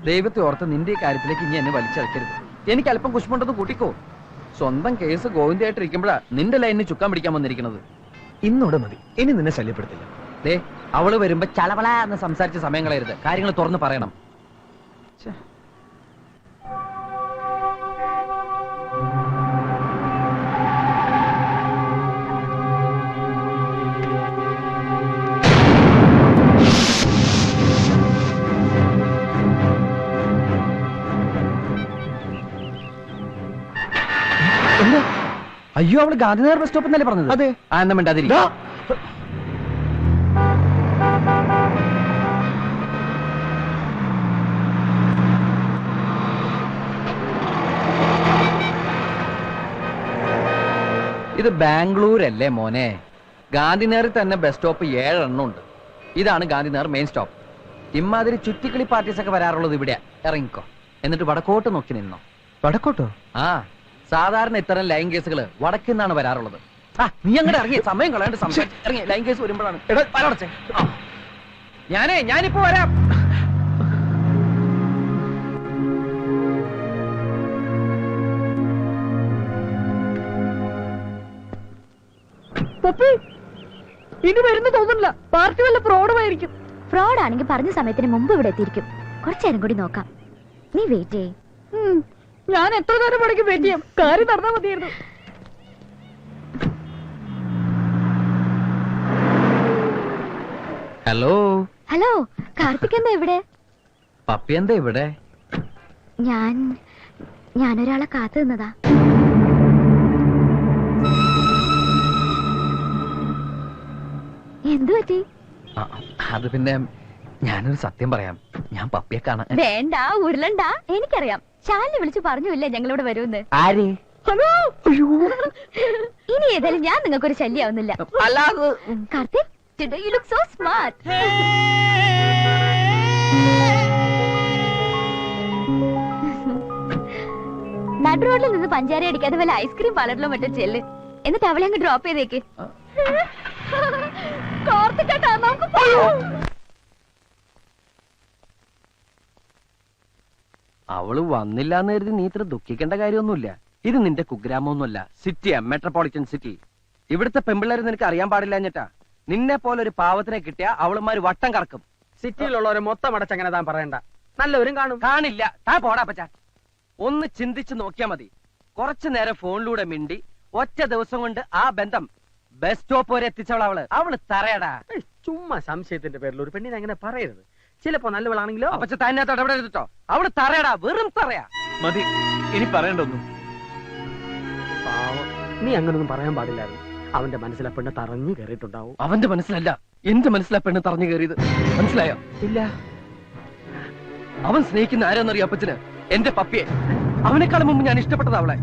ദൈവത്തെ ഓർത്ത് നിന്റെ ഈ കാര്യത്തിലേക്ക് ഇനി എന്നെ വലിച്ചഴക്കരുത്. എനിക്ക് അല്പം കുശുമുണ്ടെന്ന് കൂട്ടിക്കോ. സ്വന്തം കേസ് ഗോവിന്ദയായിട്ടിരിക്കുമ്പോഴാ നിന്റെ ലൈനിന് ചുക്കാൻ പിടിക്കാൻ വന്നിരിക്കുന്നത്. ഇന്നോടെ മതി, ഇനി നിന്നെ ശല്യപ്പെടുത്തില്ല. ദേ, അവള് വരുമ്പോ ചളവള എന്ന് സംസാരിച്ച സമയം കളയരുത്. കാര്യങ്ങൾ തുറന്ന് പറയണം. അയ്യോ, അവള് ഗാന്ധിനഗർ ബസ് സ്റ്റോപ്പ് എന്നല്ലേ പറഞ്ഞത്? അതെ. എന്നാ മിണ്ടാതിരി. ഇത് ബാംഗ്ലൂരല്ലേ മോനെ? ഗാന്ധിനഗറിൽ തന്നെ ബസ് സ്റ്റോപ്പ് 7 എണ്ണം ഉണ്ട്. ഇതാണ് ഗാന്ധിനഗർ മെയിൻ സ്റ്റോപ്പ്. ഇമാതിരി ചുറ്റിക്കളി പാർട്ടീസ് ഒക്കെ വരാറുള്ളത് ഇവിടെ. ഇറങ്ങിക്കോ, എന്നിട്ട് വടക്കോട്ട് നോക്കി നിന്നോ. വടക്കോട്ടോ? ആ, സാധാരണ ഇത്തരം ലൈൻ കേസുകൾ വടക്കുന്നാണ് വരാറുള്ളത്. നീ അങ്ങോട്ട് ഇറങ്ങി, സമയം കളയാണ്ട് സംസാരിച്ച് ഇറങ്ങി. ലൈൻ കേസ് വരുമ്പോഴാണ്. ഞാനിപ്പോ വരാം. ഇനി വരുന്ന തോന്നുന്നില്ല. പാർട്ടി വല്ല ഫ്രോഡുമായിരിക്കും. ഫ്രോഡ് ആണെങ്കിൽ പറഞ്ഞ സമയത്തിന് മുമ്പ് ഇവിടെ എത്തിയിരിക്കും. കുറച്ചേരം കൂടി നോക്കാം. നീ വെയിറ്റ് ചെയ്യേ. ഞാൻ എത്ര നേരം പണിക്ക് വെയിറ്റ് ചെയ്യാം. കാര്യം നടന്നാൽ മതിയായിരുന്നു. ഹലോ. ഹലോ, കാർത്തിക് എന്താ ഇവിടെ? പപ്പി എന്താ ഇവിടെ? ഞാനൊരാളെ കാത്തു നിന്നതാ. എന്തു പറ്റി? അത് പിന്നെ ഞാനൊരു സത്യം പറയാം. ഞാൻ പപ്പിയെ കാണാൻ. വേണ്ട, ഉരുളണ്ട. എനിക്കറിയാം. ശാലിനെ വിളിച്ചു പറഞ്ഞില്ലേ ഞങ്ങളിവിടെ വരുമെന്ന്. ആര്? ഇനി ഏതായാലും ഞാൻ നിങ്ങൾക്കൊരു ശല്യാവുന്നില്ല. Karthik, today you look so smart. നടു റോഡിൽ നിന്ന് പഞ്ചാര അടിക്കാതെ വല്ല ഐസ്ക്രീം പാർലറിലോ മറ്റോ ചെല്ല്. എന്നിട്ട് അവളെ അങ്ങ് ഡ്രോപ്പ് ചെയ്തേക്ക്. കാർത്തികേട്ടാ, നമുക്ക് പോകാം. അവള് വന്നില്ലാന്ന് കരുതി നീ ഇത്ര ദുഃഖിക്കേണ്ട കാര്യമൊന്നുമില്ല. ഇത് നിന്റെ കുഗ്രാമൊന്നുമല്ല, സിറ്റിയാ, മെട്രോപൊളിറ്റൻ സിറ്റി. ഇവിടുത്തെ പെമ്പിള്ളേരെ നിനക്ക് അറിയാൻ പാടില്ല എന്നിട്ടാ. നിന്നെ പോലെ ഒരു പാവത്തിനെ കിട്ടിയ അവളുമാര് വട്ടം കറക്കും. സിറ്റിയിലുള്ളവരെ മൊത്തം അടച്ചങ്ങനെ താൻ പറയണ്ട. നല്ലവരും കാണും. കാണില്ല. താ പോടാ പച്ച. ഒന്ന് ചിന്തിച്ച് നോക്കിയാ മതി. കുറച്ചു നേരം ഫോണിലൂടെ മിണ്ടി ഒറ്റ ദിവസം കൊണ്ട് ആ ബന്ധം ബസ് സ്റ്റോപ്പ് വരെ എത്തിച്ചവള്. അവള് തറയടാ. ചുമ്മാ സംശയത്തിന്റെ പേരിൽ ഒരു പെണ്ണിനെ അങ്ങനെ പറയരുത്. ചിലപ്പോ നല്ലവളാണെങ്കിലോ. അപ്പച്ച തന്നെത്തോടെ എവിടെ എടുത്തിട്ടോ. അവള് തറയടാ, വെറും തറയാ. മതി, ഇനി പറയണ്ടൊന്നും. നീ അങ്ങനൊന്നും പറയാൻ പാടില്ലായിരുന്നു. അവന്റെ മനസ്സിലെ പെണ്ണ് തറഞ്ഞു കയറിയിട്ടുണ്ടാവും. അവന്റെ മനസ്സിലല്ല, എന്റെ മനസ്സിലാ പെണ്ണ് തറഞ്ഞു കയറിയത്. മനസ്സിലായോ? ഇല്ല. അവൻ സ്നേഹിക്കുന്ന ആരാന്നറിയോ അപ്പച്ചന്? എന്റെ പപ്പിയെ. അവനെക്കാളും മുമ്പ് ഞാൻ ഇഷ്ടപ്പെട്ടത് അവളെ.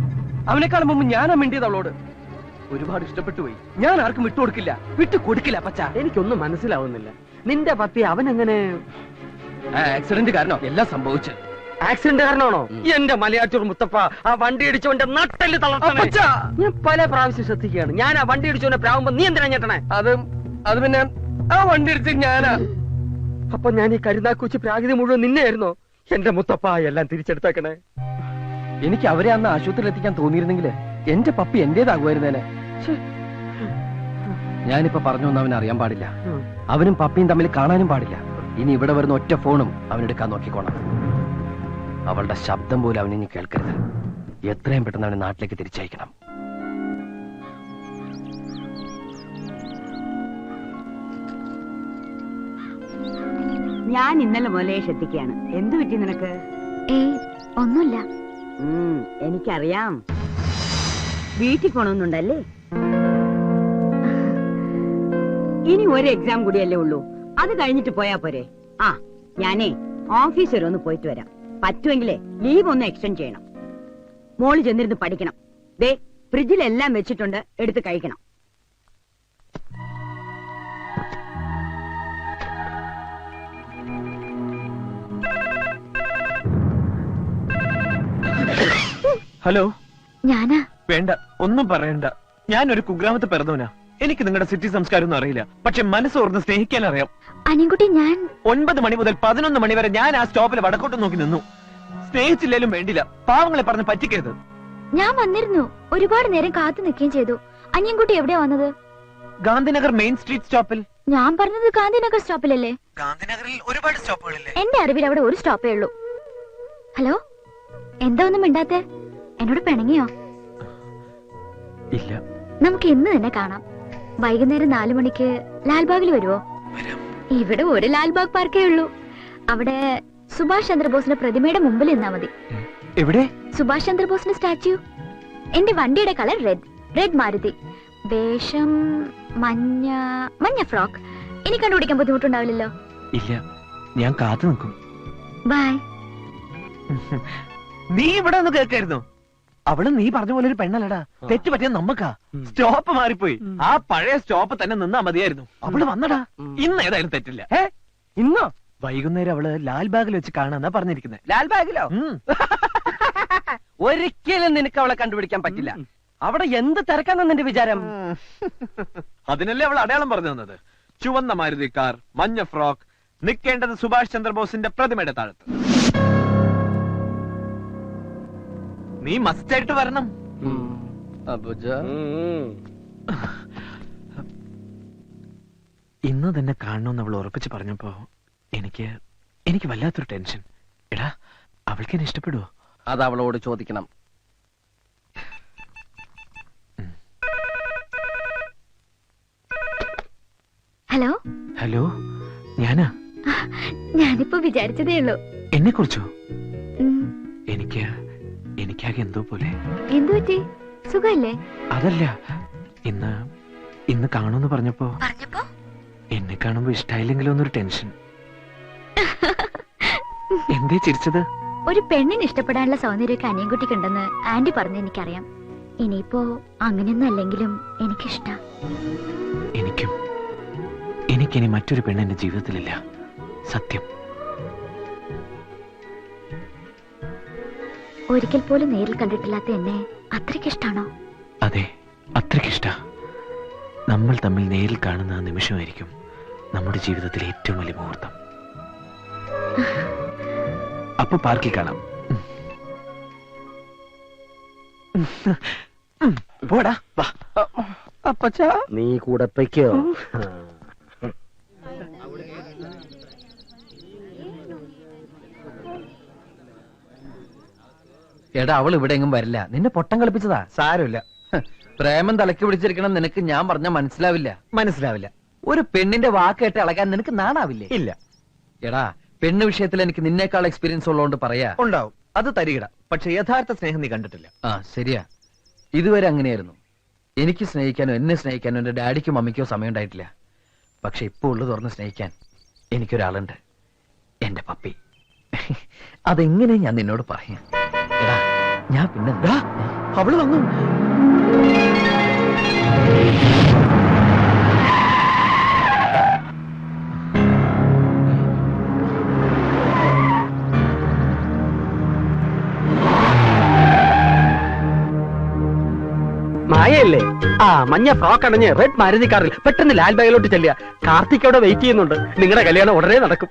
അവനെക്കാളും മുമ്പ് ഞാനാ മിണ്ടിയത് അവളോട്. ഒരുപാട് ഇഷ്ടപ്പെട്ടു പോയി. ഞാൻ ആർക്കും വിട്ടുകൊടുക്കില്ല, വിട്ടുകൊടുക്കില്ല പച്ച. എനിക്കൊന്നും മനസ്സിലാവുന്നില്ല. നിന്റെ പപ്പി അവനെങ്ങനെ? ആക്സിഡന്റ് കാരണം എല്ലാം സംഭവിച്ചു. ആക്സിഡന്റ് കാരണമാണോ? എന്റെ മലയാറ്റൂർ മുത്തപ്പ, ആ വണ്ടി ഇടിച്ചവന്റെ നട്ടല് തളർത്തണേ. ഞാൻ പല പ്രാവശ്യം ശ്രദ്ധിക്കുകയാണ്. ഞാൻ ആ വണ്ടി ഇടിച്ചവന്റെ പ്രാവുമ്പോ നീ എന്തിനാ ഞെട്ടണേ? അത് പിന്നെ ആ വണ്ടി ഇടിച്ച് ഞാനാ. അപ്പൊ ഞാൻ ഈ കരുനാക്കുച്ചി പ്രാകൃതി മുഴുവൻ നിന്നെയായിരുന്നോ? എന്റെ മുത്തപ്പ, എല്ലാം തിരിച്ചെടുത്തേക്കണേ. എനിക്ക് അവരെ അന്ന് ആശുപത്രിയിൽ എത്തിക്കാൻ തോന്നിയിരുന്നെങ്കിൽ എന്റെ പപ്പി എന്റേതാകുമായിരുന്നേനെ. ഞാനിപ്പോ പറഞ്ഞൊന്നും അവൻ അറിയാൻ പാടില്ല. അവനും പപ്പിയും തമ്മിൽ കാണാനും പാടില്ല. ഇനി ഇവിടെ വരുന്ന ഒറ്റ ഫോണും അവനെടുക്കാൻ നോക്കിക്കോണം. അവളുടെ ശബ്ദം പോലും അവനിനി കേൾക്കരുത്. എത്രയും പെട്ടെന്ന് അവനെ നാട്ടിലേക്ക് തിരിച്ചയക്കണം. ഞാൻ ഇന്നലെ മുതലേ ശ്രദ്ധിക്കുകയാണ്. എന്തു പറ്റി നിനക്ക്? ഒന്നുമില്ല. എനിക്കറിയാം. വീട്ടിൽ പോണമെന്നുണ്ടല്ലേ? ഇനി ഒരു എക്സാം കൂടിയല്ലേ ഉള്ളൂ. അത് കഴിഞ്ഞിട്ട് പോയാ പോരെ? ഞാനേ ഓഫീസ് വരെ ഒന്ന് പോയിട്ട് വരാം. പറ്റുമെങ്കിലേ ലീവ് ഒന്ന് എക്സ്റ്റെൻഡ് ചെയ്യണം. മോള് ചെന്നിരുന്ന് പഠിക്കണം. ദേ, ഫ്രിഡ്ജിലെല്ലാം വെച്ചിട്ടുണ്ട്, എടുത്ത് കഴിക്കണം. ഹലോ. ഞാനാ. വേണ്ട, ഒന്നും പറയണ്ട. ഞാനൊരു കുഗ്രാമത്തിൽ പിറന്നവനാ. എനിക്ക് നിങ്ങളുടെ സിറ്റി സംസ്കാരം ഒന്നും അറിയില്ല, പക്ഷെ മനസ്സോർന്ന് സ്നേഹിക്കാൻ അറിയാം. അനിയൻകുട്ടി, ഞാൻ 9 മണി മുതൽ 11 മണി വരെ ഞാൻ ആ സ്റ്റോപ്പിൽ വടക്കോട്ട് നോക്കി നിന്നു. സ്നേഹിച്ചില്ലേലും വേണ്ടില്ല, പാവങ്ങളെ പറഞ്ഞ് പറ്റിക്കരുത്. ഞാൻ വന്നിരുന്നു. ഒരുപാട് നേരം കാത്തു നിൽക്കുകയും ചെയ്തു. അനിയൻകുട്ടി എവിടെയാ വന്നത്? ഗാന്ധിനഗർ മെയിൻ സ്ട്രീറ്റ് സ്റ്റോപ്പിൽ. ഞാൻ പറഞ്ഞത് ഗാന്ധിനഗർ സ്റ്റോപ്പിലല്ലേ? ഗാന്ധിനഗറിൽ ഒരുപാട് സ്റ്റോപ്പുകളില്ലേ? എന്റെ അറിവിൽ അവിടെ ഒരു സ്റ്റോപ്പേ ഉള്ളൂ. ഹലോ, എന്താ ഒന്നും മിണ്ടാത്തെ? എന്നോട് പിണങ്ങിയോ? ഇല്ല. നമുക്ക് ഇന്ന് തന്നെ കാണാം. വൈകുന്നേരം 4 മണിക്ക് ലാൽബാഗിൽ വരുവോ? ഇവിടെ ഒരു ലാൽബാഗ് പാർക്കേ ഉള്ളൂ. അവിടെ സുഭാഷ് ചന്ദ്രബോസിന്റെ പ്രതിമയുടെ മുമ്പിൽ നിന്നാ മതി. എവിടെ? സുഭാഷ് ചന്ദ്രബോസിന്റെ സ്റ്റാച്യു. എന്റെ വണ്ടിയുടെ കളർ റെഡ് മാരുതി. വേഷം മഞ്ഞ ഫ്രോക്ക്. ഇനി കണ്ടുപിടിക്കാൻ ബുദ്ധിമുട്ടുണ്ടാവില്ലല്ലോ? ഇല്ല, ഞാൻ കാത്തു നിൽക്കും. ബൈ. നീ ഇവിടെ ഒന്ന് കേൾക്കായിരുന്നു. അവള് നീ പറഞ്ഞ പോലെ ഒരു പെണ്ണല്ലടാ, തെറ്റ് പറ്റിയ നമ്മക്കാ. സ്റ്റോപ്പ് മാറിപ്പോയി. ആ പഴയ സ്റ്റോപ്പ് തന്നെ നിന്നാ മതിയായിരുന്നു. അവള് വന്നടാ. ഇന്ന് ഏതായാലും തെറ്റില്ല. ഇന്നോ? വൈകുന്നേരം അവള് ലാൽബാഗിൽ വെച്ച് കാണാന്നാ പറഞ്ഞിരിക്കുന്നത്. ലാൽബാഗിലോ? ഒരിക്കലും നിനക്ക് അവളെ കണ്ടുപിടിക്കാൻ പറ്റില്ല. അവിടെ എന്ത് തിരക്കാന്ന നിന്റെ വിചാരം? അതിനല്ലേ അവൾ അടയാളം പറഞ്ഞു തന്നത്. ചുവന്ന മാരുതി കാർ, മഞ്ഞ ഫ്രോക്ക്, നിൽക്കേണ്ടത് സുഭാഷ് ചന്ദ്രബോസിന്റെ പ്രതിമയുടെ താഴത്ത്. നീ മസ്റ്റായിട്ട് വരണം. ഇന്ന് തന്നെ കാണണമെന്ന് അവൾ ഉറപ്പിച്ച് പറഞ്ഞപ്പോ എനിക്ക് വല്ലാത്തൊരു ടെൻഷൻ. എടാ, അവൾക്ക് എന്നെ ഇഷ്ടപ്പെടുവോ? അത് അവളോട് ചോദിക്കണം. ഹലോ. ഹലോ, ഞാനാ. ഞാനിപ്പോ വിചാരിച്ചതേ ഉള്ളൂ. എന്നെ കുറിച്ചോ? എനിക്കാകെ എന്തോ പോലെ. എന്തു പറ്റി? സുഖല്ലേ? അതല്ല, ഇന്ന് കാണുമെന്ന് പറഞ്ഞപ്പോ എന്നെ കാണുമ്പോ ഇഷ്ടായില്ലെങ്കിലോ എന്നൊരു ടെൻഷൻ. എന്തേ ചിരിച്ചത്? ഒരു പെണ്ണിന് ഇഷ്ടപ്പെടാനുള്ള സൗന്ദര്യമൊക്കെ അനിയൻകുട്ടിക്കുണ്ടെന്ന് ആന്റി പറഞ്ഞു എനിക്കറിയാം. ഇനിയിപ്പോ അങ്ങനെയൊന്നും അല്ലെങ്കിലും എനിക്കിഷ്ട. എനിക്കിനി മറ്റൊരു പെണ്ണ് എന്റെ ജീവിതത്തിലില്ല, സത്യം. ഒരിക്കൽ പോലും നേരിൽ കണ്ടിട്ടില്ലാത്ത എന്നെ അത്രയ്ക്കിഷ്ടാണോ? അതെ, അത്രയ്ക്കിഷ്ട. നമ്മൾ തമ്മിൽ നേരിൽ കാണുന്ന ആ നിമിഷമായിരിക്കും നമ്മുടെ ജീവിതത്തിലെ ഏറ്റവും വലിയ മുഹൂർത്തം. അപ്പൊ പാർക്കിൽ കാണാം. പോടാ. അപ്പച്ച, നീ കൂടെ പൊയ്ക്കോ. എടാ, അവൾ ഇവിടെ എങ്ങും വരില്ല. നിന്നെ പൊട്ടം കളിപ്പിച്ചതാ. സാരമില്ല. പ്രേമം തലക്ക് പിടിച്ചിരിക്കണം നിനക്ക് ഞാൻ പറഞ്ഞ മനസ്സിലാവില്ല. ഒരു പെണ്ണിന്റെ വാക്ക് കേട്ട് ഇളകാൻ നിനക്ക് നാണാവില്ലേ? ഇല്ല. എടാ, പെണ്ണ് വിഷയത്തിൽ എനിക്ക് നിന്നേക്കാൾ എക്സ്പീരിയൻസ് ഉള്ളതുകൊണ്ട് പറയാ. ഉണ്ടാവും, അത് തരികിട. പക്ഷെ യഥാർത്ഥ സ്നേഹം നീ കണ്ടിട്ടില്ല. ആ, ശരിയാ. ഇതുവരെ അങ്ങനെയായിരുന്നു. എനിക്ക് സ്നേഹിക്കാനോ എന്നെ സ്നേഹിക്കാനോ എന്റെ ഡാഡിക്കോ മമ്മിക്കോ സമയം ഉണ്ടായിട്ടില്ല. പക്ഷെ ഇപ്പൊ ഉള്ളു തുറന്ന് സ്നേഹിക്കാൻ എനിക്കൊരാളുണ്ട്, എന്റെ പപ്പി. അതെങ്ങനെ ഞാൻ നിന്നോട് പറയാം? എടാ, ഞാൻ പിന്നെ അവള് വന്നു. മായല്ലേ? ആ, മഞ്ഞ ഫ്രോക്ക് അണഞ്ഞ് റെഡ് മാരുതി കാറിൽ പെട്ടെന്ന് ലാൽബാഗിലോട്ട് ചെല്ലുക. കാർത്തിക് അവിടെ വെയിറ്റ് ചെയ്യുന്നുണ്ട്. നിങ്ങളുടെ കല്യാണം ഉടനെ നടക്കും.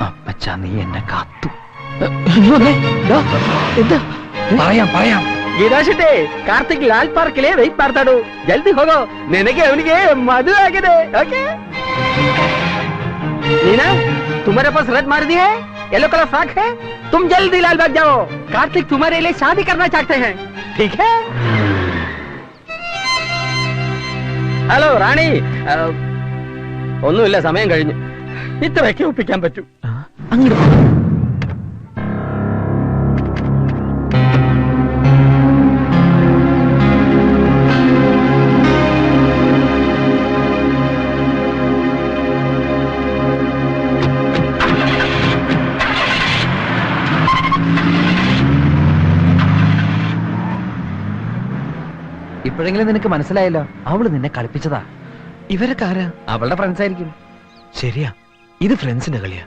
അപ്പച്ചാ, നീ എന്നെ കാത്തു. എന്താ? പറയാം. ഗീതാശിട്ടേ, കാർത്തിക് ലാൽ പാർക്കിലെ വെയിറ്റ് ಮಾಡ್ತಾಡು. ജൽദി ಹೋಗೋ, നിനക്ക് അവനിಗೆ മധുര ആಗಿದೆ. ഓക്കേ नीना, तुम्हारे पास रेड मारुति है, येलो कलर फ्रॉक है, तुम जल्दी लालबाग जाओ. कार्तिक तुम्हारे लिए शादी करना चाहते हैं, ठीक है? ഹലോ റാണി, ഒന്നുമില്ല, സമയം കഴിഞ്ഞു. ഇത്രയൊക്കെ ഒപ്പിക്കാൻ പറ്റൂ. ഇപ്പോഴെങ്കിലും നിനക്ക് മനസ്സിലായല്ലോ, അവള് നിന്നെ കളിപ്പിച്ചതാ. ഇവരൊക്കെ ആരാ? അവളുടെ ഫ്രണ്ട്സ് ആയിരിക്കും. ശരിയാ, ഇത് ഫ്രണ്ട്സിന്റെ കളിയാ.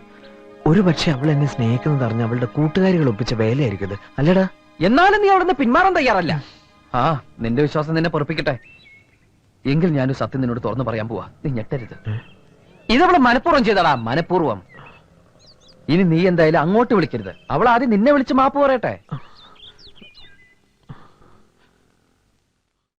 ഒരു പക്ഷെ അവൾ എന്നെ സ്നേഹിക്കുന്നത് അറിഞ്ഞ അവളുടെ കൂട്ടുകാരികൾ ഒപ്പിച്ച വേലയായിരിക്കും ഇത്, അല്ലടാ? എന്നാലും നീ അവിടെ നിന്ന് പിന്മാറാൻ തയ്യാറല്ല. ആ നിന്റെ വിശ്വാസം നിന്നെ പൊറപ്പിക്കട്ടെ. എങ്കിൽ ഞാനൊരു സത്യം നിന്നോട് തുറന്നു പറയാൻ പോവാ, നീ ഞെട്ടരുത്. ഇതവള് മനഃപൂർവ്വം ചെയ്തടാ, മനഃപൂർവ്വം. ഇനി നീ എന്തായാലും അങ്ങോട്ട് വിളിക്കരുത്. അവൾ ആദ്യം നിന്നെ വിളിച്ച് മാപ്പ് പറയട്ടെ.